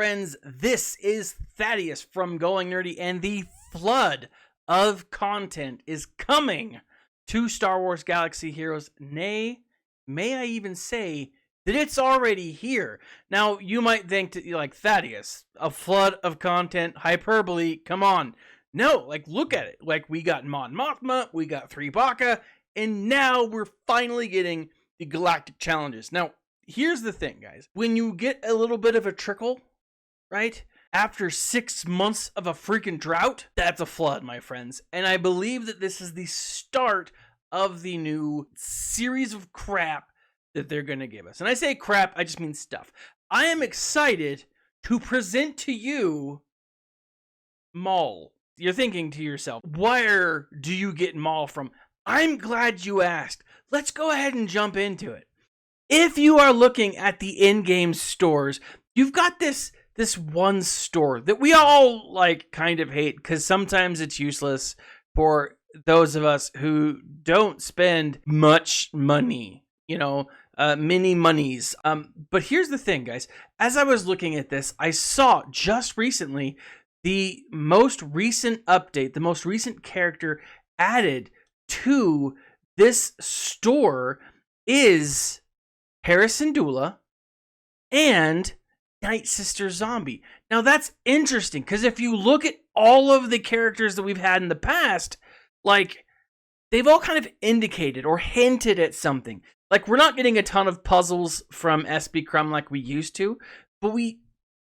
friends, this is Thaddeus from Going Nerdy, and the flood of content is coming to Star Wars Galaxy Heroes. Nay, may I even say that it's already here. Now, you might think, like, Thaddeus, a flood of content, hyperbole, come on. No, like, look at it. Like, we got Mon Mothma, we got Threebacca, and now we're finally getting the Galactic Challenges. Now, here's the thing, guys. When you get a little bit of a trickle, right, after 6 months of a freaking drought, that's a flood, my friends. And I believe that this is the start of the new series of crap that they're going to give us. And I say crap, I just mean stuff. I am excited to present to you Maul. You're thinking to yourself, where do you get Maul from? I'm glad you asked. Let's go ahead and jump into it. If you are looking at the in-game stores, you've got this one store that we all like kind of hate because sometimes it's useless for those of us who don't spend much money, you know, mini monies. But here's the thing, guys. As I was looking at this, I saw just recently the most recent update, the most recent character added to this store is Hera Syndulla and Nightsister Zombie. Now that's interesting because if you look at all of the characters that we've had in the past, like, they've all kind of indicated or hinted at something. Like, we're not getting a ton of puzzles from SB Crumb like we used to, but we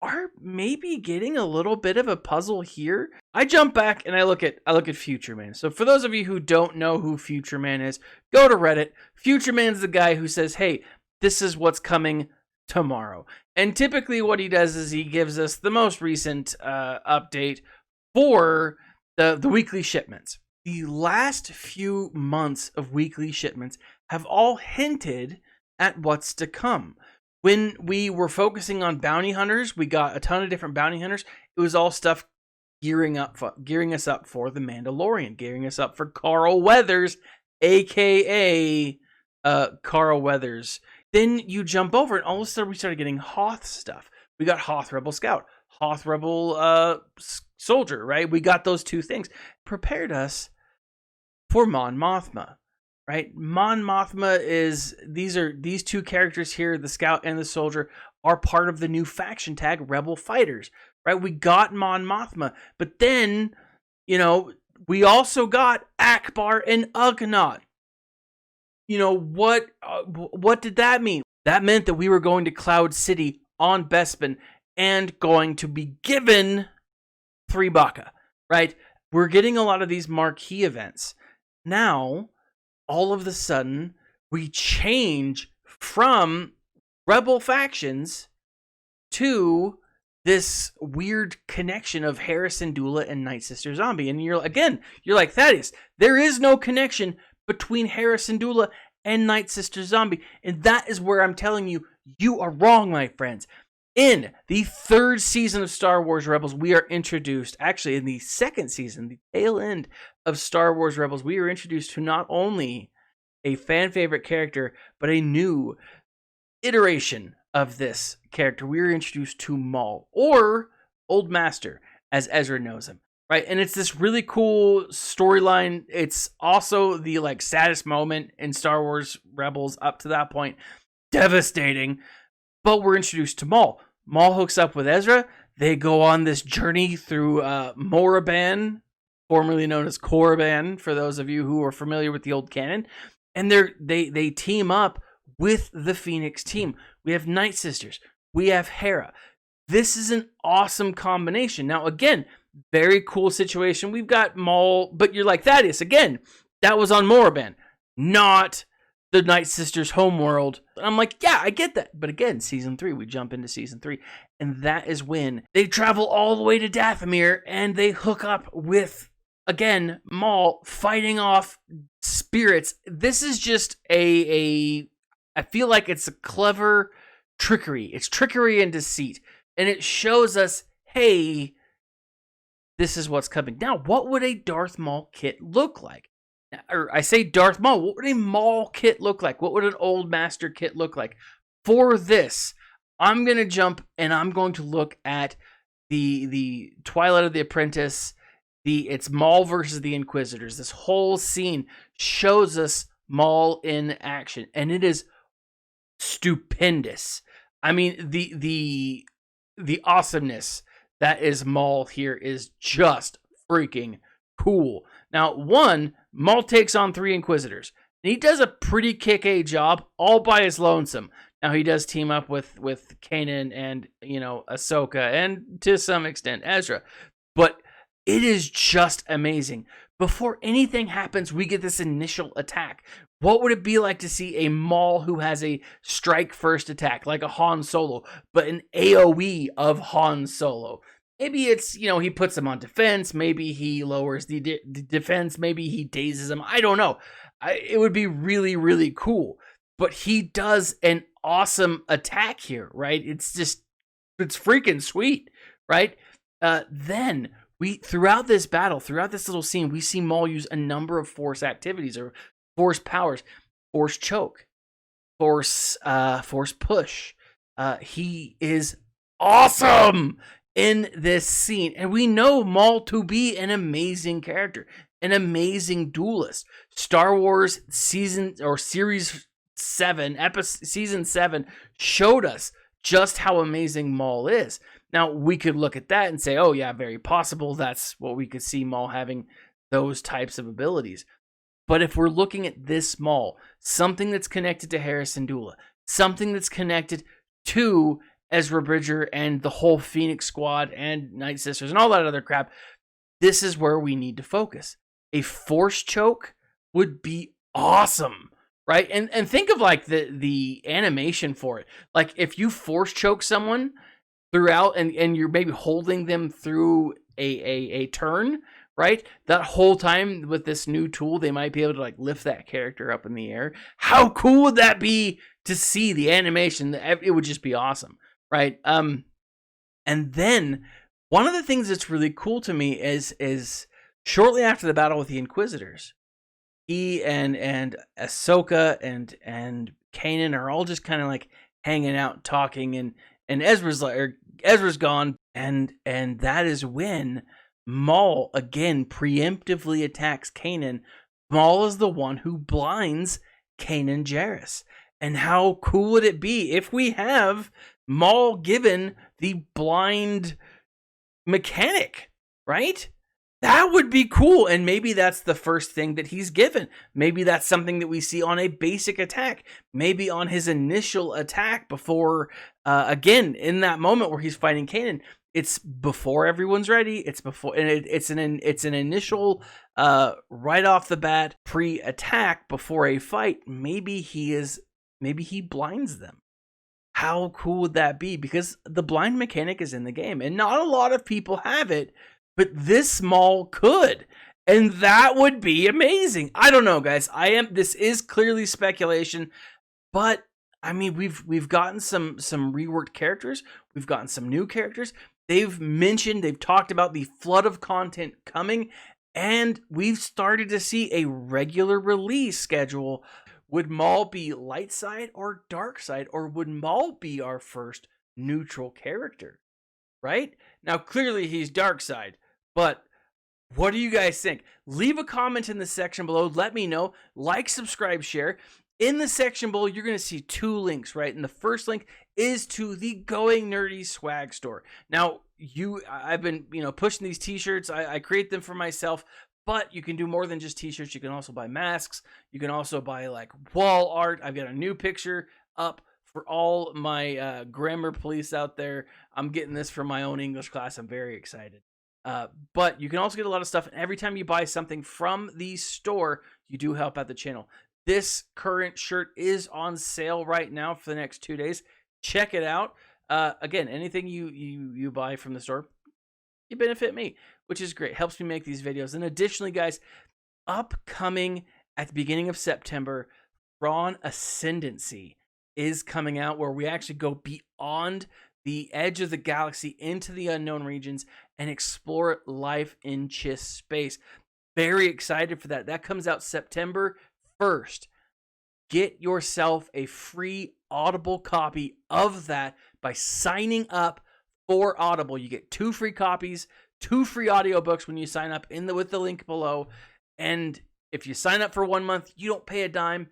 are maybe getting a little bit of a puzzle here. I jump back and I look at Future Man. So for those of you who don't know who Future Man is, go to Reddit. Future Man's the guy who says, hey, this is what's coming tomorrow. And typically what he does is he gives us the most recent update for the weekly shipments. The last few months of weekly shipments have all hinted at what's to come. When we were focusing on bounty hunters, we got a ton of different bounty hunters. It was all stuff gearing us up for the Mandalorian, gearing us up for Carl Weathers, aka Carl Weathers. Then you jump over and all of a sudden we started getting Hoth stuff. We got Hoth Rebel Scout, Hoth Rebel Soldier, right? We got those two things. Prepared us for Mon Mothma, right? Mon Mothma is, these two characters here, the Scout and the Soldier, are part of the new faction tag, Rebel Fighters, right? We got Mon Mothma, but then, you know, we also got Acbar and Ugnaught. You know, what did that mean? That meant that we were going to Cloud City on Bespin and going to be given Threebacca, right? We're getting a lot of these marquee events. Now, all of a sudden, we change from Rebel factions to this weird connection of Hera Syndulla and Nightsister Zombie. And you're like, Thaddeus, there is no connection between Hera Syndulla and Nightsister Zombie. And that is where I'm telling you, you are wrong, my friends. In the third season of Star Wars Rebels, we are introduced, actually in the second season, the tail end of Star Wars Rebels, we are introduced to not only a fan favorite character, but a new iteration of this character. We are introduced to Maul, or Old Master, as Ezra knows him. Right, and it's this really cool storyline. It's also the like saddest moment in Star Wars Rebels up to that point. Devastating. But we're introduced to Maul. Maul hooks up with Ezra. They go on this journey through Moraban, formerly known as Korriban, for those of you who are familiar with the old canon. And they team up with the Phoenix team. We have Nightsisters. We have Hera. This is an awesome combination. Now, again, very cool situation. We've got Maul, but you're like, Thaddeus, again, that was on Moraban, not the Nightsisters' homeworld. And I'm like, yeah, I get that. But again, season 3, we jump into season 3, and that is when they travel all the way to Dathomir, and they hook up with, again, Maul fighting off spirits. This is just I feel like it's a clever trickery. It's trickery and deceit. And it shows us, hey, this is what's coming. Now, what would a Darth Maul kit look like? Or I say Darth Maul, what would a Maul kit look like? What would an Old Master kit look like? For this, I'm going to jump and I'm going to look at the Twilight of the Apprentice. It's Maul versus the Inquisitors. This whole scene shows us Maul in action, and it is stupendous. I mean, the awesomeness that is Maul here is just freaking cool. Now, Maul takes on 3 Inquisitors, and he does a pretty kick-A job all by his lonesome. Now, he does team up with Kanan and, Ahsoka, and to some extent Ezra, but it is just amazing. Before anything happens, we get this initial attack. What would it be like to see a Maul who has a strike first attack, like a Han Solo, but an AoE of Han Solo? Maybe it's, he puts him on defense. Maybe he lowers the defense. Maybe he dazes him. I don't know. It would be really, really cool. But he does an awesome attack here, right? It's freaking sweet, right? Then throughout this battle, throughout this little scene, we see Maul use a number of force activities or force powers: force choke, force push. He is awesome in this scene, and we know Maul to be an amazing character, an amazing duelist. Star Wars season 7 showed us just how amazing Maul is. Now, we could look at that and say, oh yeah, very possible. That's what we could see Maul having, those types of abilities. But if we're looking at this Maul, something that's connected to Hera Syndulla, something that's connected to Ezra Bridger and the whole Phoenix Squad and Nightsisters and all that other crap, this is where we need to focus. A force choke would be awesome, right? And think of like the animation for it. Like if you force choke someone throughout and you're maybe holding them through a turn, right? That whole time with this new tool, they might be able to like lift that character up in the air. How cool would that be to see the animation? It would just be awesome, right? And then one of the things that's really cool to me is shortly after the battle with the Inquisitors, he and Ahsoka and Kanan are all just kind of like hanging out, talking, and Ezra's gone, and that is when Maul again preemptively attacks Kanan. Maul is the one who blinds Kanan Jarrus. And how cool would it be if we have Maul given the blind mechanic, right? That would be cool, and maybe that's the first thing that he's given. Maybe that's something that we see on a basic attack. Maybe on his initial attack before, again, in that moment where he's fighting Kanan. It's before everyone's ready. It's before, and it's an initial, right off the bat, pre-attack before a fight. Maybe he blinds them. How cool would that be? Because the blind mechanic is in the game, and not a lot of people have it. But this Maul could, and that would be amazing. I don't know, guys. This is clearly speculation, but I mean, we've gotten some reworked characters. We've gotten some new characters. They've talked about the flood of content coming, and we've started to see a regular release schedule. Would Maul be light side or dark side, or would Maul be our first neutral character? Right? Now, clearly he's dark side. But what do you guys think? Leave a comment in the section below. Let me know. Like, subscribe, share. In the section below, you're going to see 2 links, right? And the first link is to the Going Nerdy swag store. Now, I've been, pushing these t-shirts. I create them for myself, but you can do more than just t-shirts. You can also buy masks. You can also buy like wall art. I've got a new picture up for all my grammar police out there. I'm getting this for my own English class. I'm very excited. But you can also get a lot of stuff. And every time you buy something from the store, you do help out the channel. This current shirt is on sale right now for the next 2 days. Check it out. Again, anything you buy from the store, you benefit me, which is great. Helps me make these videos. And additionally, guys, upcoming at the beginning of September, Thrawn Ascendancy is coming out, where we actually go beyond the edge of the galaxy into the unknown regions and explore life in Chiss space. Very excited for that. That comes out September 1st. Get yourself a free Audible copy of that by signing up for Audible. You get 2 free copies, 2 free audiobooks when you sign up with the link below. And if you sign up for 1 month, you don't pay a dime,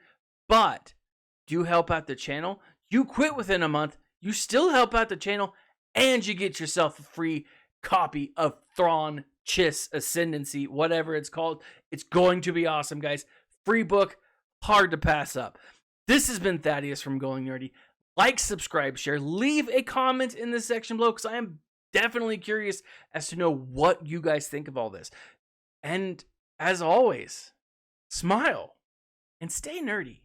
but you help out the channel. You quit within a month, you still help out the channel, and you get yourself a free copy of Thrawn Chiss Ascendancy, whatever it's called. It's going to be awesome, guys. Free book, hard to pass up. This has been Thaddeus from Going Nerdy. Like, subscribe, share, leave a comment in the section below, because I am definitely curious as to know what you guys think of all this. And as always, smile and stay nerdy.